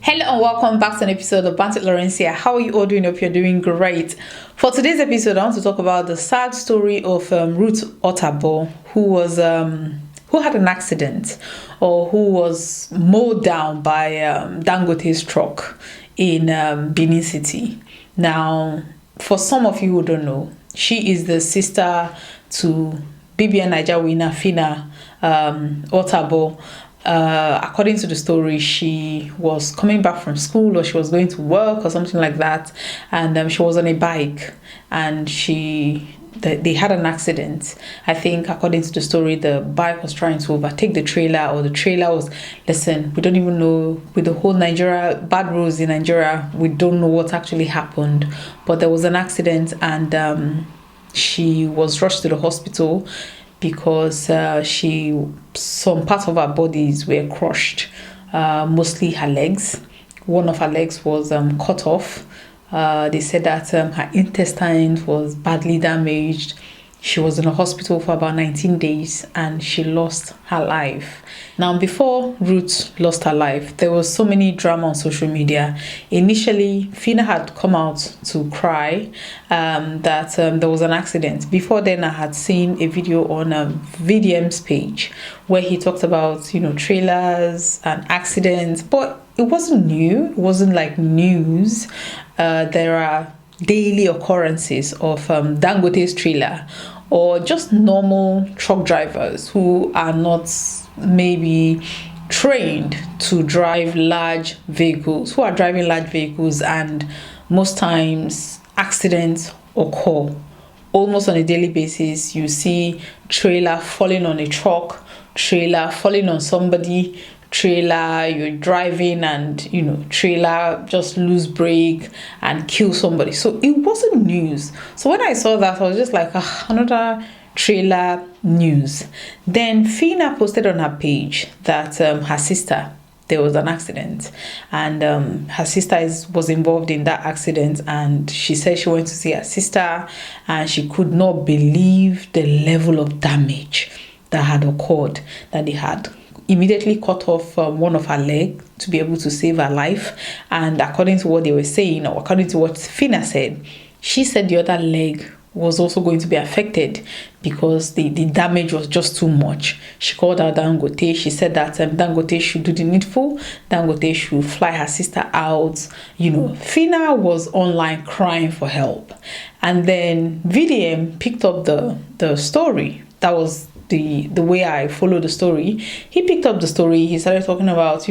Hello and welcome back to an episode of Bantz with Lawrencia. How are you all doing? Hope you're doing great. For today's episode, I want to talk about the sad story of Ruth who had an accident or who was mowed down by Dangote's truck in Benin City. Now, for some of you who don't know, she is the sister to BBN Niger winner Phyna Otabo. According to the story, she was coming back from school or she was going to work or something like that, and she was on a bike and they had an accident. I think according to the story, the bike was trying to overtake the trailer, or the trailer was, we don't even know, with the whole bad roads in Nigeria, we don't know what actually happened, but there was an accident and she was rushed to the hospital because some parts of her bodies were crushed, mostly her legs. One of her legs was cut off. They said that her intestine was badly damaged. She was in a hospital for about 19 days and she lost her life. Now, before Ruth lost her life, there was so many drama on social media. Initially, Phyna had come out to cry that there was an accident. Before then, I had seen a video on VDM's page where he talked about, trailers and accidents, but it wasn't new. It wasn't like news. There are daily occurrences of Dangote's trailer or just normal truck drivers who are not maybe trained to drive large vehicles, who are driving large vehicles, and most times accidents occur. Almost on a daily basis, you see trailer falling on a truck, trailer falling on somebody, trailer you're driving and trailer just lose brake and kill somebody. So it wasn't news. So when I saw that, I was just like, another trailer news. Then Phyna posted on her page that her sister, there was an accident, and her sister was involved in that accident, and she said she went to see her sister and she could not believe the level of damage that had occurred, that they had immediately cut off one of her leg to be able to save her life. And according to what they were saying, or according to what Phyna said, she said the other leg was also going to be affected because the damage was just too much. She called out Dangote. She said that Dangote should do the needful. Dangote should fly her sister out. Phyna was online crying for help. And then VDM picked up the story. That was the way I followed the story. He picked up the story. He started talking about,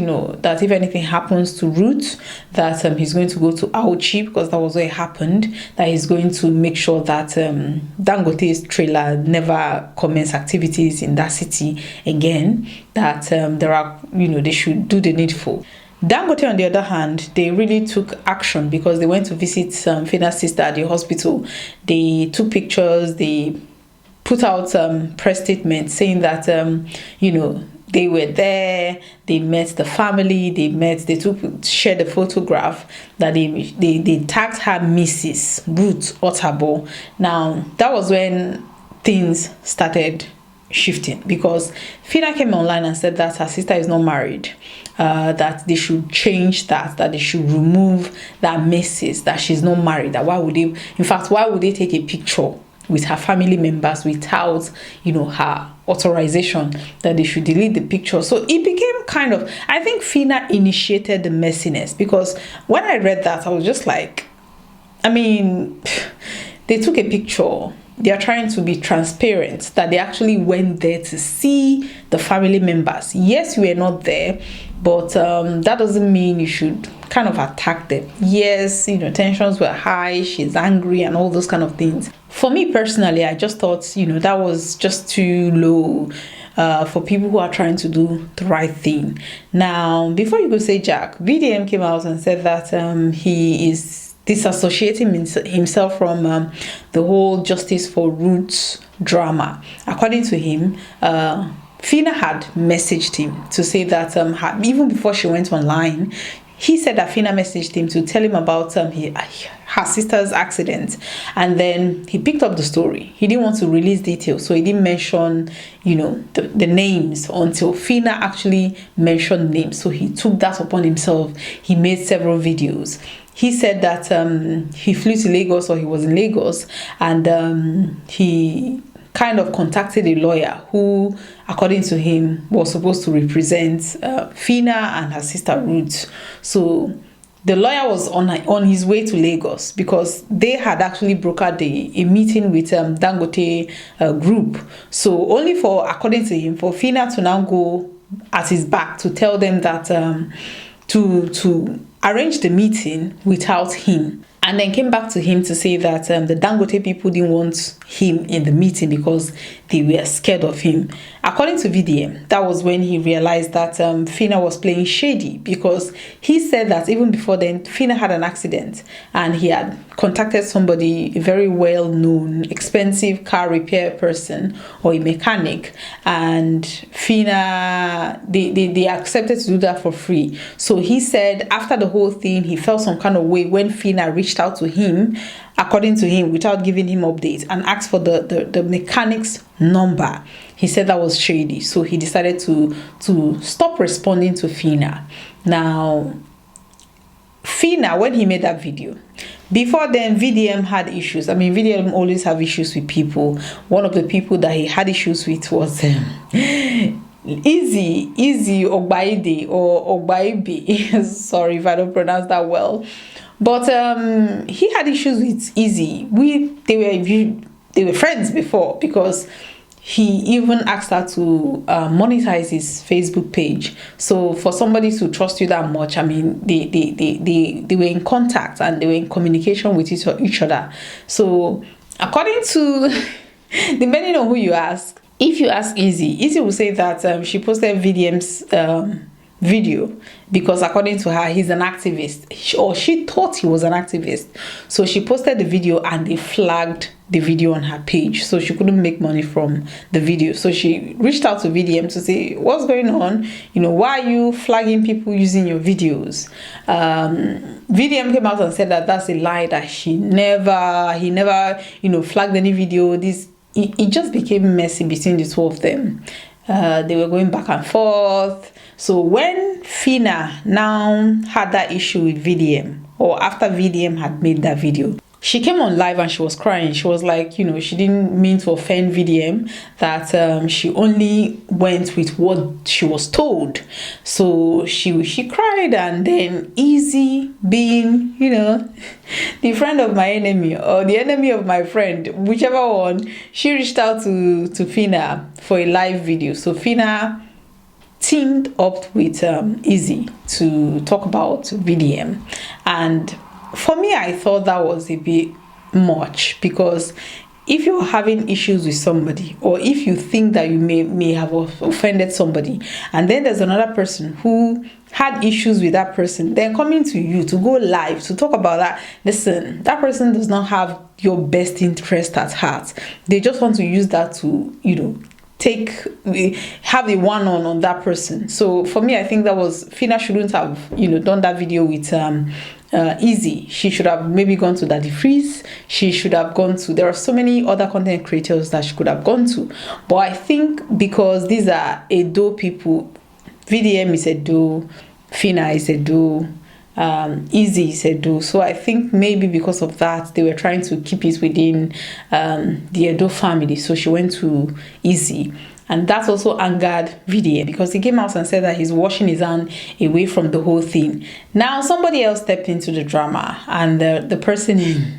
that if anything happens to Ruth, that he's going to go to Auchi, because that was where it happened, that he's going to make sure that Dangote's trailer never commence activities in that city again, that they should do the needful. Dangote, on the other hand, they really took action because they went to visit Phyna's sister at the hospital. They took pictures, they put out press statements saying that they were there, they met the family, they shared a photograph, that they tagged her Mrs. Ruth Otabo. Now that was when things started shifting, because Phyna came online and said that her sister is not married, that they should change that they should remove that Mrs., that she's not married, that why would they take a picture with her family members without her authorization, that they should delete the picture. So it became kind of, I think Phyna initiated the messiness, because when I read that, I was just like, they took a picture. They are trying to be transparent that they actually went there to see the family members. Yes, we are not there, but that doesn't mean you should kind of attack them. Yes, tensions were high, she's angry and all those kind of things. For me personally, I just thought, that was just too low for people who are trying to do the right thing. Now, before you go say Jack, VDM came out and said that he is disassociating himself from the whole Justice for Roots drama. According to him, Phyna had messaged him to say that even before she went online, he said that Phyna messaged him to tell him about her sister's accident, and then he picked up the story. He didn't want to release details, so he didn't mention, the names until Phyna actually mentioned names. So he took that upon himself. He made several videos. He said that he flew to Lagos, or he was in Lagos, and he kind of contacted a lawyer who, according to him, was supposed to represent Phyna and her sister Ruth. So the lawyer was on his way to Lagos because they had actually brokered a meeting with Dangote group. So only according to him, for Phyna to now go at his back to tell them that to arrange the meeting without him. And then came back to him to say that the Dangote people didn't want him in the meeting because they were scared of him. According to VDM, that was when he realized that Phyna was playing shady, because he said that even before then, Phyna had an accident and he had contacted somebody, a very well-known, expensive car repair person or a mechanic, and Phyna, they accepted to do that for free. So he said after the whole thing, he felt some kind of way when Phyna reached out to him, according to him, without giving him updates, and asked for the mechanic's number. He said that was shady, so he decided to stop responding to Phyna. Now, Phyna, when he made that video, before then, VDM had issues. I mean, VDM always have issues with people. One of the people that he had issues with was Easy Ogbaide or Ogbaibe. Sorry if I don't pronounce that well. But he had issues with Easy. They were friends before, because he even asked her to monetize his Facebook page. So for somebody to trust you that much, I mean, they were in contact and they were in communication with each other. So according to, depending on who you ask, if you ask Easy will say that she posted VDM's video because according to her, he's an activist, or she thought he was an activist. So she posted the video and they flagged the video on her page, so she couldn't make money from the video. So she reached out to VDM to say, what's going on? Why are you flagging people using your videos? VDM came out and said that that's a lie, that he never flagged any video. It just became messy between the two of them. They were going back and forth. So when Phyna now had that issue with VDM, or after VDM had made that video, she came on live and she was crying. She was like, she didn't mean to offend VDM, that she only went with what she was told. So she cried, and then Easy, being, the friend of my enemy or the enemy of my friend, whichever one, she reached out to Phyna for a live video. So Phyna teamed up with Easy to talk about VDM. And for me, I thought that was a bit much, because if you're having issues with somebody, or if you think that you may have offended somebody, and then there's another person who had issues with that person, then coming to you to go live to talk about that, listen, that person does not have your best interest at heart. They just want to use that to, have the one on that person. So for me, I think that was, Phyna shouldn't have done that video with Easy. She should have maybe gone to Daddy Freeze. She should have gone to, there are so many other content creators that she could have gone to. But I think because these are Edo people, VDM is Edo, Phyna is Edo, Easy is Edo. So I think maybe because of that, they were trying to keep it within the Edo family. So she went to Easy. And that also angered VDM, because he came out and said that he's washing his hand away from the whole thing. Now, somebody else stepped into the drama, and the person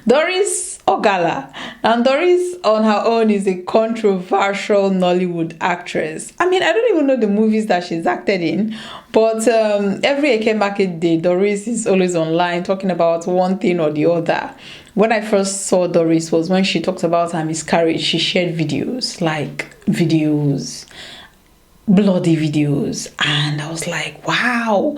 Doris Ogala. And Doris on her own is a controversial Nollywood actress. I mean, I don't even know the movies that she's acted in, but every Eke Market Day, Doris is always online talking about one thing or the other. When I first saw Doris was when she talked about her miscarriage. She shared videos, bloody videos. And I was like, wow,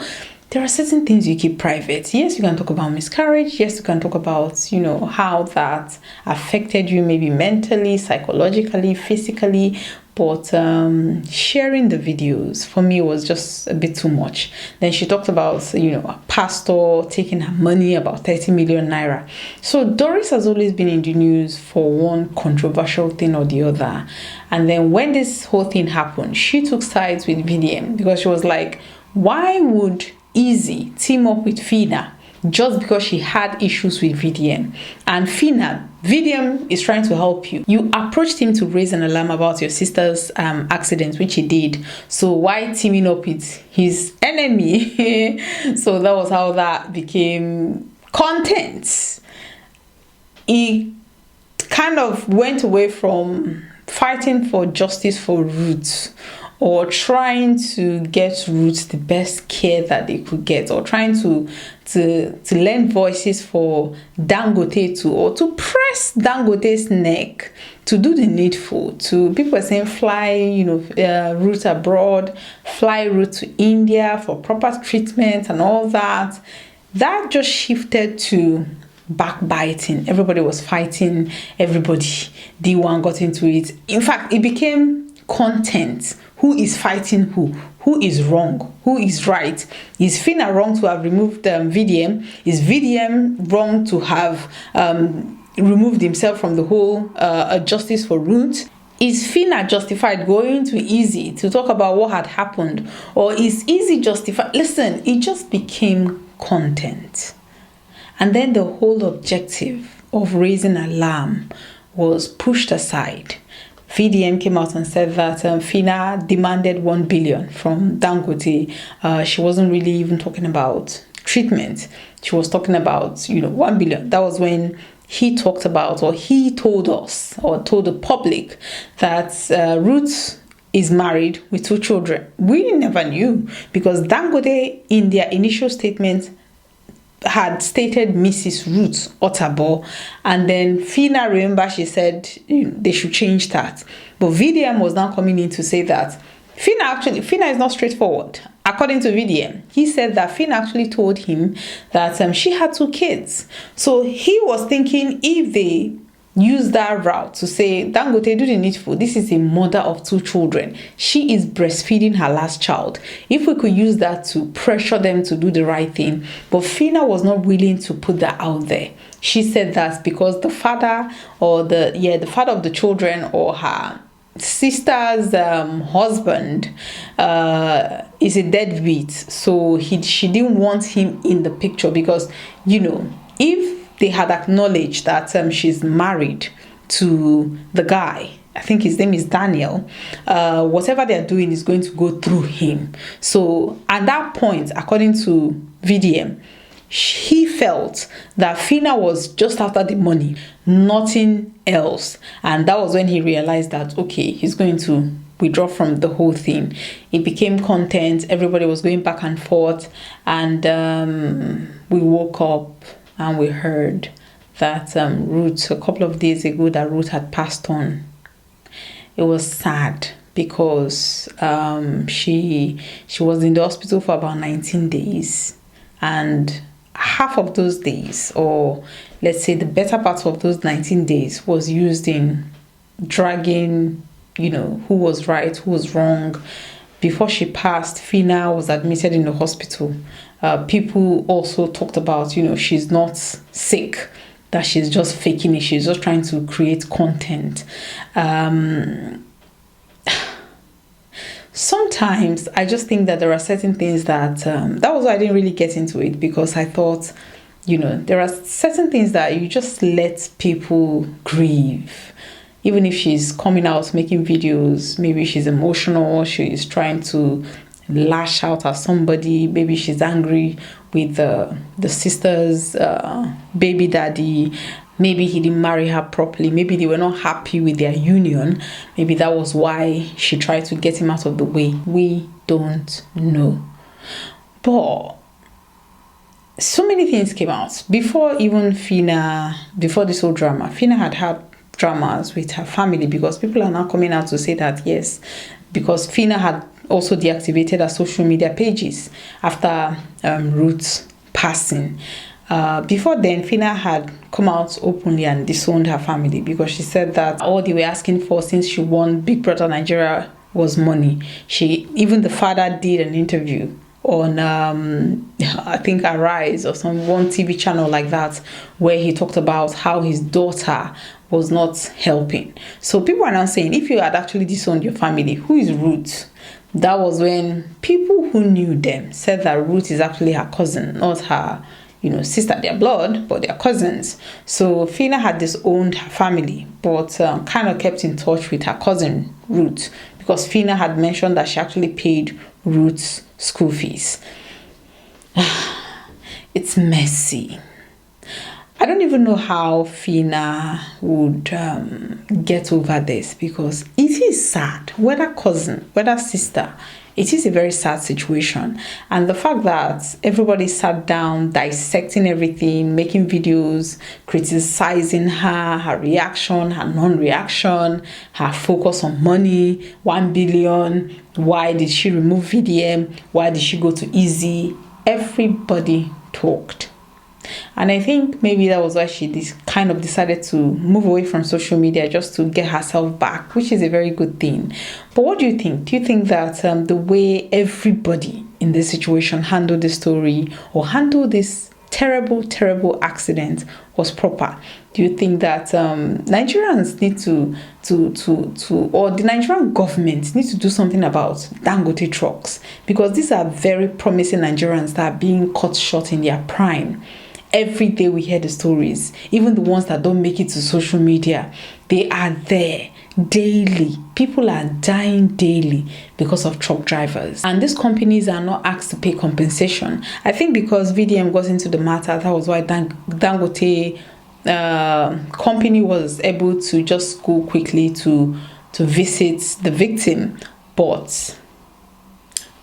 there are certain things you keep private. Yes, you can talk about miscarriage. Yes, you can talk about, how that affected you, maybe mentally, psychologically, physically. But sharing the videos for me was just a bit too much. Then she talked about, a pastor taking her money, about 30 million naira. So Doris has always been in the news for one controversial thing or the other. And then when this whole thing happened, she took sides with VDM because she was like, why would Easy team up with Phyna just because she had issues with VDM? And Phyna, VDM is trying to help you. You approached him to raise an alarm about your sister's accident, which he did. So why teaming up with his enemy? So that was how that became content. He kind of went away from fighting for justice for Ruth, or trying to get Ruth the best care that they could get, or trying to lend voices for Dangote to press Dangote's neck to do the needful. To people are saying fly, Ruth abroad, fly Ruth to India for proper treatment and all that. That just shifted to backbiting. Everybody was fighting everybody. D1 got into it. In fact, it became content. Who is fighting who? Who is wrong? Who is right? Is Phyna wrong to have removed VDM? Is VDM wrong to have removed himself from the whole justice for Ruth? Is Phyna justified going to Easy to talk about what had happened? Or is Easy justified? Listen, it just became content. And then the whole objective of raising alarm was pushed aside. VDM came out and said that Phyna demanded 1 billion from Dangote. She wasn't really even talking about treatment. She was talking about, 1 billion. That was when he talked about, or he told us, or told the public that Ruth is married with 2 children. We never knew because Dangote, in their initial statement, had stated Mrs. Ruth Otabo, and then Phyna, remember, she said they should change that. But VDM was now coming in to say that Phyna is not straightforward. According to VDM, he said that Phyna actually told him that she had 2 kids. So he was thinking if they use that route to say, Dangote, do the needful. This is a mother of 2 children. She is breastfeeding her last child. If we could use that to pressure them to do the right thing. But Phyna was not willing to put that out there. She said that because the father or the father of the children, or her sister's husband is a deadbeat. So she didn't want him in the picture because, if they had acknowledged that she's married to the guy, I think his name is Daniel, whatever they're doing is going to go through him. So at that point, according to VDM, he felt that Phyna was just after the money, nothing else. And that was when he realized that, okay, he's going to withdraw from the whole thing. It became content. Everybody was going back and forth. And we woke up and we heard that Ruth, a couple of days ago, that Ruth had passed on. It was sad because she was in the hospital for about 19 days. And half of those days, or let's say the better part of those 19 days, was used in dragging, who was right, who was wrong. Before she passed, Phyna was admitted in the hospital. People also talked about, she's not sick, that she's just faking it. She's just trying to create content. Sometimes I just think that there are certain things that was why I didn't really get into it, because I thought, there are certain things that you just let people grieve. Even if she's coming out making videos, maybe she's emotional, she's trying to lash out at somebody, maybe she's angry with the sister's baby daddy, maybe he didn't marry her properly, maybe they were not happy with their union, maybe that was why she tried to get him out of the way. We don't know. But so many things came out before even Phyna, before this whole drama. Phyna had dramas with her family, because people are now coming out to say that yes, because Phyna had also deactivated her social media pages after Ruth's passing. Before then, Phyna had come out openly and disowned her family because she said that all they were asking for since she won Big Brother Nigeria was money. Even the father did an interview on I think Arise or one TV channel like that, where he talked about how his daughter was not helping. So people are now saying, if you had actually disowned your family, who is Ruth? That was when people who knew them said that Ruth is actually her cousin, not her sister, their blood, but their cousins. So Phyna had disowned her family, but kind of kept in touch with her cousin Ruth, because Phyna had mentioned that she actually paid Ruth's school fees. It's messy. I don't even know how Phyna would get over this, because it is sad. Whether cousin, whether sister, it is a very sad situation. And the fact that everybody sat down dissecting everything, making videos, criticizing her reaction, her non-reaction, her focus on money, 1 billion, why did she remove VDM, why did she go to Easy? Everybody talked. And I think maybe that was why she kind of decided to move away from social media, just to get herself back, which is a very good thing. But what do you think? Do you think that the way everybody in this situation handled the story, or handled this terrible accident, was proper? Do you think that Nigerians need to or the Nigerian government needs to do something about Dangote trucks? Because these are very promising Nigerians that are being cut short in their prime. Every day we hear the stories, even the ones that don't make it to social media. They are there daily. People are dying daily because of truck drivers. And these companies are not asked to pay compensation. I think because VDM got into the matter, that was why Dangote company was able to just go quickly to visit the victim. But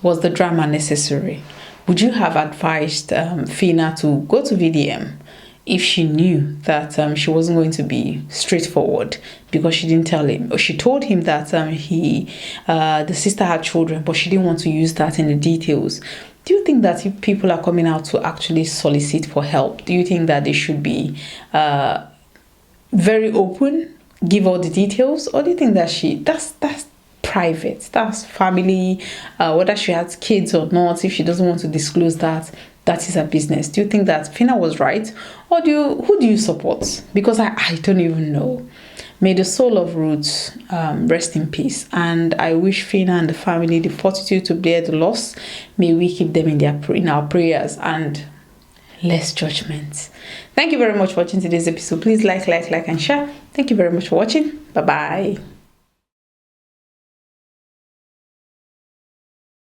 was the drama necessary? Would you have advised Phyna to go to VDM if she knew that she wasn't going to be straightforward, because she didn't tell him? Or she told him that the sister had children, but she didn't want to use that in the details. Do you think that if people are coming out to actually solicit for help, do you think that they should be very open, give all the details? Or do you think that that's private, that's family, whether she has kids or not, if she doesn't want to disclose that is her business? Do you think that Phyna was right, or who do you support? Because I don't even know. May the soul of Ruth rest in peace, and I wish Phyna and the family the fortitude to bear the loss. May we keep them in our prayers, and less judgment. Thank you very much for watching today's episode. Please like and share. Thank you very much for watching. Bye bye.